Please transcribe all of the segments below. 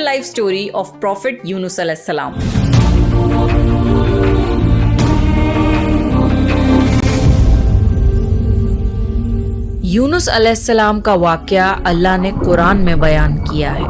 life story of Prophet Yunus alayhi salam. Yunus अलैहिस्सलाम का वाक़या अल्लाह ने कुरान में बयान किया है।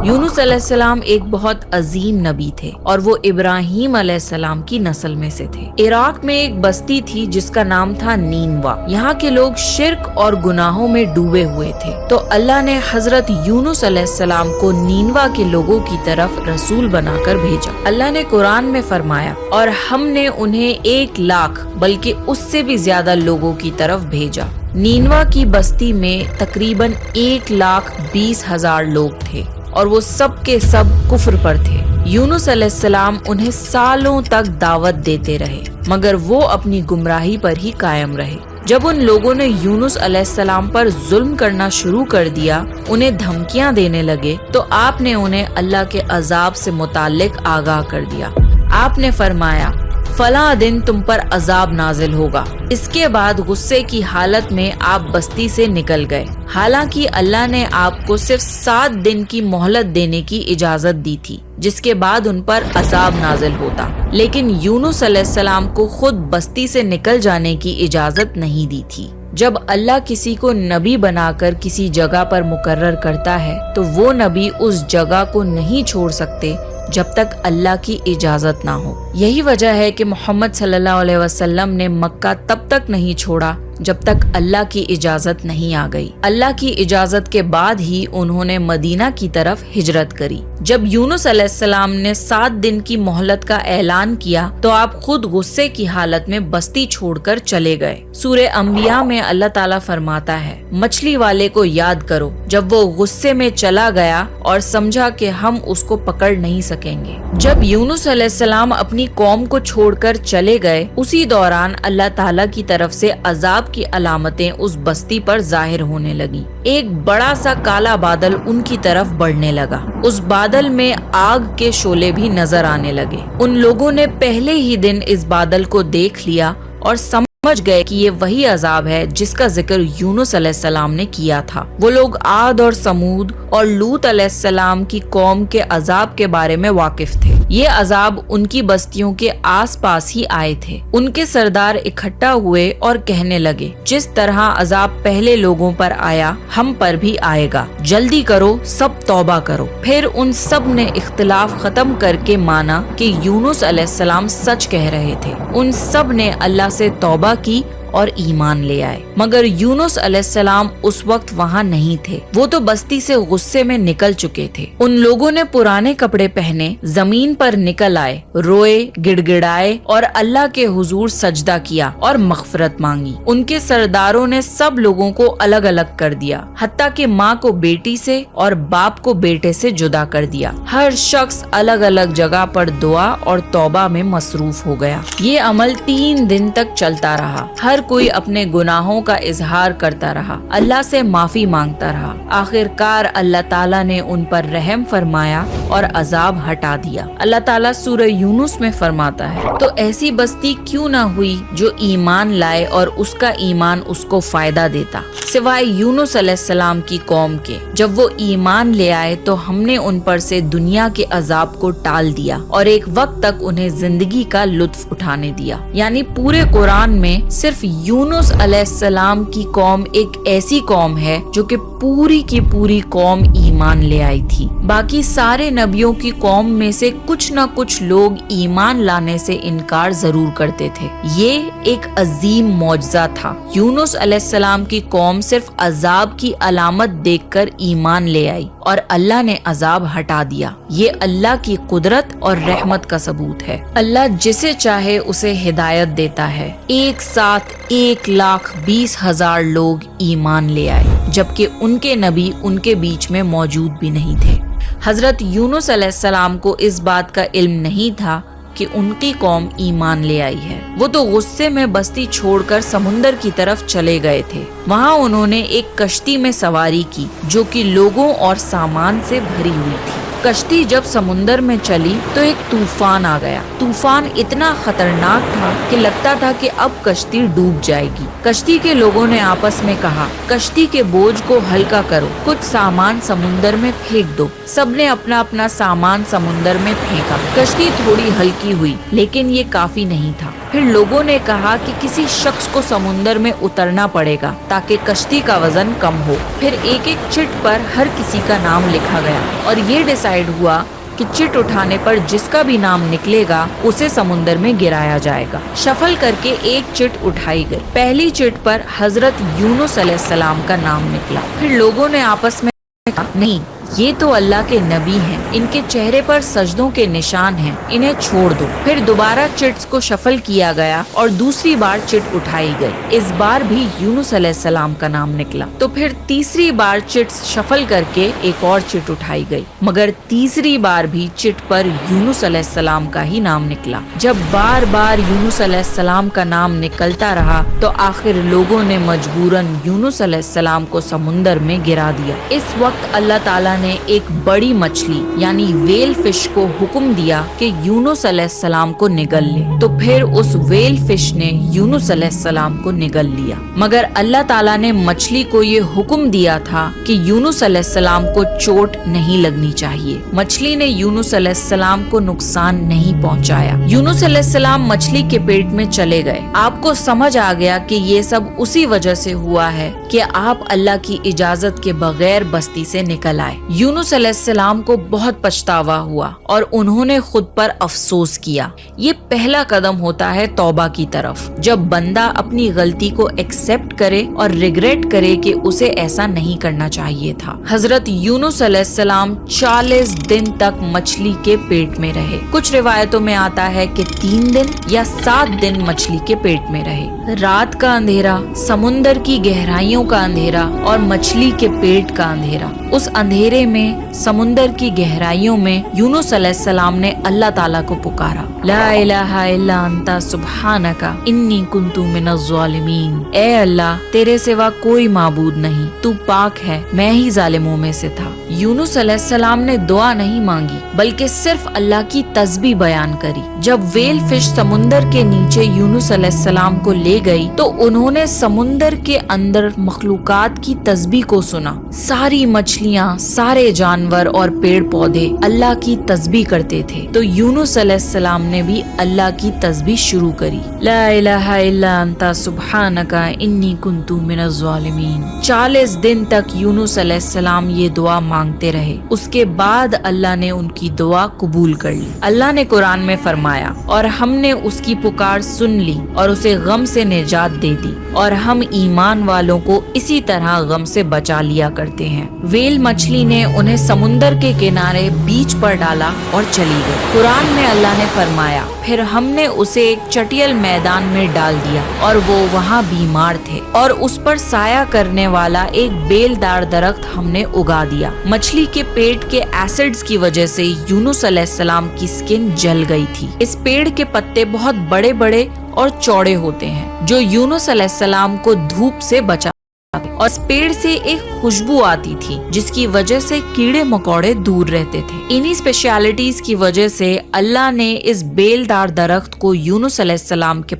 यूनुस अलैहिस्सलाम एक बहुत अजीम नबी थे और वो इब्राहीम अलैहिस्सलाम की नस्ल में से थे। इराक में एक बस्ती थी जिसका नाम था नीनवा। यहाँ के लोग शिर्क और गुनाहों में डूबे हुए थे, तो अल्लाह ने हजरत यूनुस अलैहिस्सलाम को नीनवा के लोगों की तरफ रसूल बनाकर भेजा। अल्लाह ने कुरान में फरमाया, और हमने उन्हें 1 लाख बल्कि उससे भी ज्यादा लोगों की तरफ भेजा। नीनवा की बस्ती में तकरीबन 1,20,000 लोग थे और वो सब के सब कुफ्र पर थे। यूनुस अलैहिस्सलाम उन्हें सालों तक दावत देते रहे, मगर वो अपनी गुमराही पर ही कायम रहे। जब उन लोगों ने यूनुस अलैहिस्सलाम पर जुल्म करना शुरू कर दिया, उन्हें धमकियां देने लगे, तो आपने उन्हें अल्लाह के अजाब से मुताल्लिक आगाह कर दिया। आपने फरमाया, फला दिन तुम पर अजाब नाजिल होगा। इसके बाद गुस्से की हालत में आप बस्ती से निकल गए। हालांकि अल्लाह ने आपको सिर्फ 7 दिन की मोहलत देने की इजाजत दी थी, जिसके बाद उन पर अजाब नाजिल होता, लेकिन यूनुस अलैहिस्सलाम को खुद बस्ती से निकल जाने की इजाजत नहीं दी थी। जब अल्लाह किसी को नबी बनाकर किसी जगह पर मुकर्रर करता है, तो वो नबी उस जगह को नहीं छोड़ सकते जब तक अल्लाह की इजाजत ना हो। यही वजह है कि मोहम्मद सल्लल्लाहु अलैहि वसल्लम ने मक्का तब तक नहीं छोड़ा जब तक अल्लाह की इजाजत नहीं आ गई। अल्लाह की इजाजत के बाद ही उन्होंने मदीना की तरफ हिजरत करी। जब यूनुस अलैहिस्सलाम ने 7 दिन की मोहलत का ऐलान किया, तो आप खुद गुस्से की हालत में बस्ती छोड़कर चले गए। सूरे अंबिया में अल्लाह ताला फरमाता है, मछली वाले को याद करो जब वो गुस्से में चला गया और समझा कि हम उसको पकड़ नहीं सकेंगे। जब यूनुस अलैहिस्सलाम अपनी कौम को छोड़कर चले गए, उसी दौरान अल्लाह ताला की तरफ से अजाब की अलामतें उस बस्ती पर जाहिर होने लगी। एक बड़ा सा काला बादल उनकी तरफ बढ़ने लगा। उस बादल में आग के शोले भी नजर आने लगे। उन लोगों ने पहले ही दिन इस बादल को देख लिया और समझ गए कि ये वही अजाब है जिसका जिक्र यूनुस अलैहिस्सलाम ने किया था। वो लोग आद और समूद और लूत अलैहिस्सलाम की कौम के अजाब के बारे में वाकिफ थे। ये अजाब उनकी बस्तियों के आसपास ही आए थे। उनके सरदार इकट्ठा हुए और कहने लगे, जिस तरह अजाब पहले लोगों पर आया, हम पर भी आएगा। जल्दी करो, सब तौबा करो। फिर उन सब ने इख्तिलाफ खत्म करके माना कि यूनुस अलैहिस्सलाम सच कह रहे थे। उन सब ने अल्लाह से तौबा की और ईमान ले आए, मगर यूनुस अलैहिस्सलाम उस वक्त वहाँ नहीं थे। वो तो बस्ती से गुस्से में निकल चुके थे। उन लोगों ने पुराने कपड़े पहने जमीन पर निकल आए, रोए, गिड़गिड़ाए और अल्लाह के हुजूर सजदा किया और मगफिरत मांगी। उनके सरदारों ने सब लोगों को अलग अलग कर दिया, हत्ता कि माँ को बेटी से और बाप को बेटे से जुदा कर दिया। हर शख्स अलग अलग जगह पर दुआ और तौबा में मसरूफ हो गया। ये अमल 3 दिन तक चलता रहा। हर कोई अपने गुनाहों का इजहार करता रहा, अल्लाह से माफी मांगता रहा। आखिरकार अल्लाह ताला ने उन पर रहम फरमाया और अजाब हटा दिया। अल्लाह ताला सूरह यूनुस में फरमाता है, तो ऐसी बस्ती क्यों ना हुई जो ईमान लाए और उसका ईमान उसको फायदा देता, सिवाय यूनुस अलैहिस्सलाम की कौम के। जब वो ईमान ले आए तो हमने उन पर से दुनिया के अजाब को टाल दिया और एक वक्त तक उन्हें जिंदगी का लुत्फ उठाने दिया। यानी पूरे कुरान में सिर्फ यूनुस अलैहिस्सलाम की कौम एक ऐसी कौम है जो कि पूरी की पूरी कौम ईमान ले आई थी। बाकी सारे नबियों की कौम में से कुछ न कुछ लोग ईमान लाने से इनकार जरूर करते थे। ये एक अजीम मौजज़ा था। यूनुस अलैहिस्सलाम की कौम सिर्फ अजाब की अलामत देखकर ईमान ले आई और अल्लाह ने अजाब हटा दिया। ये अल्लाह की कुदरत और रहमत का सबूत है। अल्लाह जिसे चाहे उसे हिदायत देता है। एक साथ 1,20,000 लोग ईमान ले आए, जबकि उनके नबी उनके बीच में मौजूद भी नहीं थे। हजरत यूनुस अलैहिस्सलाम को इस बात का इल्म नहीं था कि उनकी कौम ईमान ले आई है। वो तो गुस्से में बस्ती छोड़कर समुंदर की तरफ चले गए थे। वहाँ उन्होंने एक कश्ती में सवारी की जो कि लोगों और सामान से भरी हुई थी। कश्ती जब समुंदर में चली तो एक तूफान आ गया। तूफान इतना खतरनाक था कि लगता था कि अब कश्ती डूब जाएगी। कश्ती के लोगों ने आपस में कहा, कश्ती के बोझ को हल्का करो, कुछ सामान समुंदर में फेंक दो। सबने अपना अपना सामान समुंदर में फेंका। कश्ती थोड़ी हल्की हुई, लेकिन ये काफी नहीं था। फिर लोगों ने कहा कि किसी शख्स को समुंदर में उतरना पड़ेगा ताकि कश्ती का वजन कम हो। फिर एक एक चिट पर हर किसी का नाम लिखा गया और ये डिसाइड हुआ कि चिट उठाने पर जिसका भी नाम निकलेगा उसे समुंदर में गिराया जाएगा। शफल करके एक चिट उठाई गई। पहली चिट पर हजरत यूनुस अलैहिस्सलाम का नाम निकला। फिर लोगों ने आपस में कहा, नहीं, ये तो अल्लाह के नबी हैं, इनके चेहरे पर सजदों के निशान हैं, इन्हें छोड़ दो। फिर दोबारा चिट्स को शफल किया गया और दूसरी बार चिट उठाई गई। इस बार भी यूनुस अलैहिस्सलाम का नाम निकला। तो फिर तीसरी बार चिट्स शफल करके एक और चिट उठाई गई, मगर तीसरी बार भी चिट पर यूनुस अलैहिस्सलाम का ही नाम निकला। जब बार बार यूनुस अलैहिस्सलाम का नाम निकलता रहा तो आखिर लोगों ने मजबूरन यूनुस अलैहिस्सलाम को समुंदर में गिरा दिया। इस वक्त अल्लाह ताला ने एक बड़ी मछली यानी वेल फिश को हुक्म दिया कि यूनुस अलैहिस्सलाम को निगल ले। तो फिर उस वेल फिश ने यूनुस अलैहिस्सलाम को निगल लिया। मगर अल्लाह ताला ने मछली को ये हुक्म दिया था कि यूनुस अलैहिस्सलाम को चोट नहीं लगनी चाहिए। मछली ने यूनुस अलैहिस्सलाम को नुकसान नहीं पहुंचाया। यूनुस अलैहिस्सलाम मछली के पेट में चले गए। आपको समझ आ गया कि ये सब उसी वजह से हुआ है कि आप अल्लाह की इजाजत के बगैर बस्ती से निकल आए। यूनुस अलैहिस्सलाम को बहुत पछतावा हुआ और उन्होंने खुद पर अफसोस किया। ये पहला कदम होता है तौबा की तरफ, जब बंदा अपनी गलती को एक्सेप्ट करे और रिग्रेट करे कि उसे ऐसा नहीं करना चाहिए था। हजरत यूनुस अलैहिस्सलाम 40 दिन तक मछली के पेट में रहे। कुछ रिवायतों में आता है कि 3 दिन या 7 दिन मछली के पेट में रहे। रात का अंधेरा, समुंदर की गहराइयों का अंधेरा और मछली के पेट का अंधेरा। उस अंधेरे में, समुंदर की गहराइयों में यूनुस अलैहिस्सलाम ने अल्लाह ताला को पुकारा, ला इलाहा इल्ला अंता सुब्हानका इन्नी कुन्तु मिनज़ ज़ालिमीन। ए अल्लाह, तेरे सिवा कोई माबूद नहीं, तू पाक है, मैं ही जालिमों में से था। यूनुस अलैहिस्सलाम ने दुआ नहीं मांगी बल्कि सिर्फ अल्लाह की तस्बीह बयान करी। जब वेल फिश समुंदर के नीचे यूनुस अलैहिस्सलाम को ले गई तो उन्होंने समुंदर के अंदर मखलूकात की तस्बीह को सुना। सारी मछलियाँ, सारे जानवर और पेड़ पौधे अल्लाह की तस्बीह करते थे। तो यूनुस अलैहिस्सलाम ने भी अल्लाह की तस्बीह शुरू करी, ला इलाहा इल्ला अंता सुब्हानका इन्नी कुन्तु मिनज़ ज़ालिमीन। 40 दिन तक यूनुस अलैहिस्सलाम ये दुआ मांगते रहे। उसके बाद अल्लाह ने उनकी दुआ कबूल कर ली। अल्लाह ने कुरान में फरमाया, और हमने उसकी पुकार सुन ली और उसे गम से निजात दे दी, और हम ईमान वालों को इसी तरह गम से बचा लिया करते हैं। वेल मछली ने उन्हें समुंदर के किनारे बीच पर डाला और चली गई। कुरान में अल्लाह ने फरमाया, फिर हमने उसे एक चटियल मैदान में डाल दिया और वो वहाँ बीमार थे, और उस पर साया करने वाला एक बेलदार दरख्त हमने उगा दिया। मछली के पेट के एसिड्स की वजह से यूनुस अलैहिस्सलाम की स्किन जल गई थी। इस पेड़ के पत्ते बहुत बड़े बड़े और चौड़े होते हैं जो यूनुस अलैहिस्सलाम को धूप से बचा, और इस पेड़ से एक खुशबू आती थी जिसकी वजह से कीड़े मकोड़े दूर रहते थे। इन्हीं स्पेशलिटीज की वजह से अल्लाह ने इस बेलदार दरख्त को यूनुस अलैहिस्सलाम के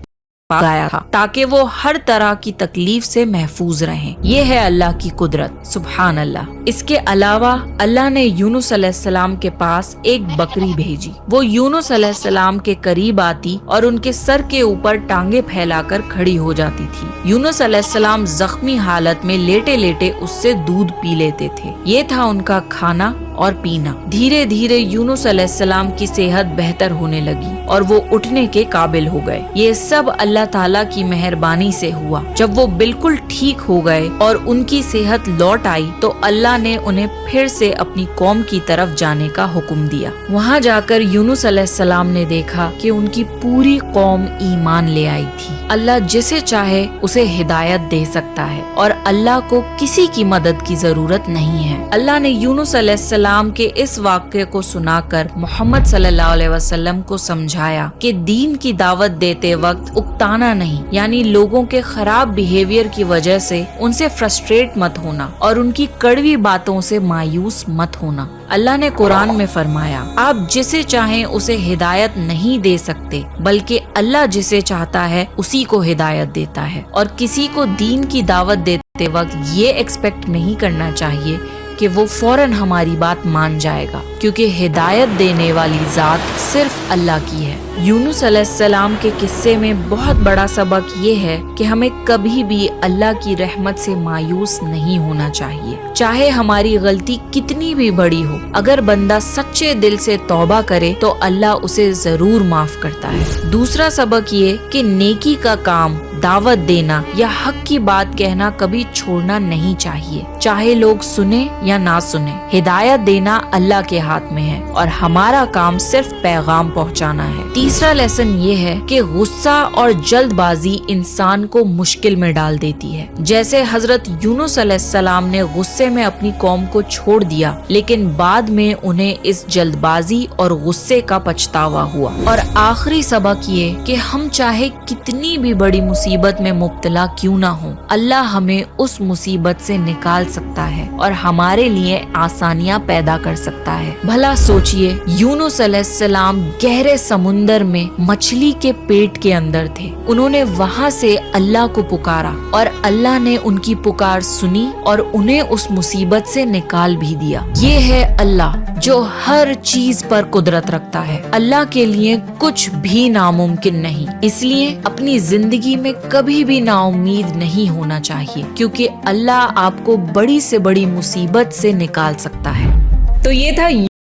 लगाया था ताकि वो हर तरह की तकलीफ से महफूज रहें। ये है अल्लाह की कुदरत, सुभान अल्लाह। इसके अलावा अल्लाह ने यूनुस अलैहिस्सलाम के पास एक बकरी भेजी। वो यूनुस अलैहिस्सलाम के करीब आती और उनके सर के ऊपर टांगे फैलाकर खड़ी हो जाती थी। यूनुस अलैहिस्सलाम जख्मी हालत में लेटे लेटे उससे दूध पी लेते थे। ये था उनका खाना और पीना। धीरे धीरे यूनुस अलैहिस्सलाम की सेहत बेहतर होने लगी और वो उठने के काबिल हो गए। ये सब अल्लाह ताला की मेहरबानी से हुआ। जब वो बिल्कुल ठीक हो गए और उनकी सेहत लौट आई तो अल्लाह ने उन्हें फिर से अपनी कौम की तरफ जाने का हुक्म दिया। वहाँ जाकर यूनुस अलैहिस्सलाम ने देखा कि उनकी पूरी कौम ईमान ले आई थी। अल्लाह जिसे चाहे उसे हिदायत दे सकता है और अल्लाह को किसी की मदद की जरूरत नहीं है। अल्लाह ने यूनुस अलैहिस्सलाम के इस वाक़े को सुनाकर मोहम्मद सल्लल्लाहु अलैहि वसल्लम को समझाया कि दीन की दावत देते वक्त उकता ताना नहीं, यानी लोगों के खराब बिहेवियर की वजह से उनसे फ्रस्ट्रेट मत होना और उनकी कड़वी बातों से मायूस मत होना। अल्लाह ने कुरान में फरमाया, आप जिसे चाहें उसे हिदायत नहीं दे सकते, बल्कि अल्लाह जिसे चाहता है उसी को हिदायत देता है। और किसी को दीन की दावत देते वक्त ये एक्सपेक्ट नहीं करना चाहिए कि वो फौरन हमारी बात मान जाएगा, क्योंकि हिदायत देने वाली जात सिर्फ अल्लाह की है। यूनुस अलैहिस्सलाम के किस्से में बहुत बड़ा सबक ये है कि हमें कभी भी अल्लाह की रहमत से मायूस नहीं होना चाहिए, चाहे हमारी गलती कितनी भी बड़ी हो। अगर बंदा सच्चे दिल से तौबा करे तो अल्लाह उसे जरूर माफ करता है। दूसरा सबक ये कि नेकी का काम, दावत देना या हक की बात कहना कभी छोड़ना नहीं चाहिए, चाहे लोग सुने या ना सुने। हिदायत देना अल्लाह के हाथ में है और हमारा काम सिर्फ पैगाम पहुंचाना है। तीसरा लेसन ये है कि गुस्सा और जल्दबाजी इंसान को मुश्किल में डाल देती है। जैसे हजरत यूनुस अलैहिस्सलाम ने गुस्से में अपनी कौम को छोड़ दिया, लेकिन बाद में उन्हें इस जल्दबाजी और गुस्से का पछतावा हुआ। और आखिरी सबक ये कि हम चाहे कितनी भी बड़ी मुसीबत में मुब्तला क्यों ना हो, अल्लाह हमें उस मुसीबत से निकाल सकता है और हमारे लिए आसानियां पैदा कर सकता है। भला सोचिए, यूनुस अलैहिस्सलाम गहरे समुंदर में मछली के पेट के अंदर थे। उन्होंने वहां से अल्लाह को पुकारा और अल्लाह ने उनकी पुकार सुनी और उन्हें उस मुसीबत से निकाल भी दिया। ये है अल्लाह जो हर चीज पर कुदरत रखता है। अल्लाह के लिए कुछ भी नामुमकिन नहीं, इसलिए अपनी जिंदगी में कभी भी नाउम्मीद नहीं होना चाहिए, क्योंकि अल्लाह आपको बड़ी से बड़ी मुसीबत से निकाल सकता है। तो ये था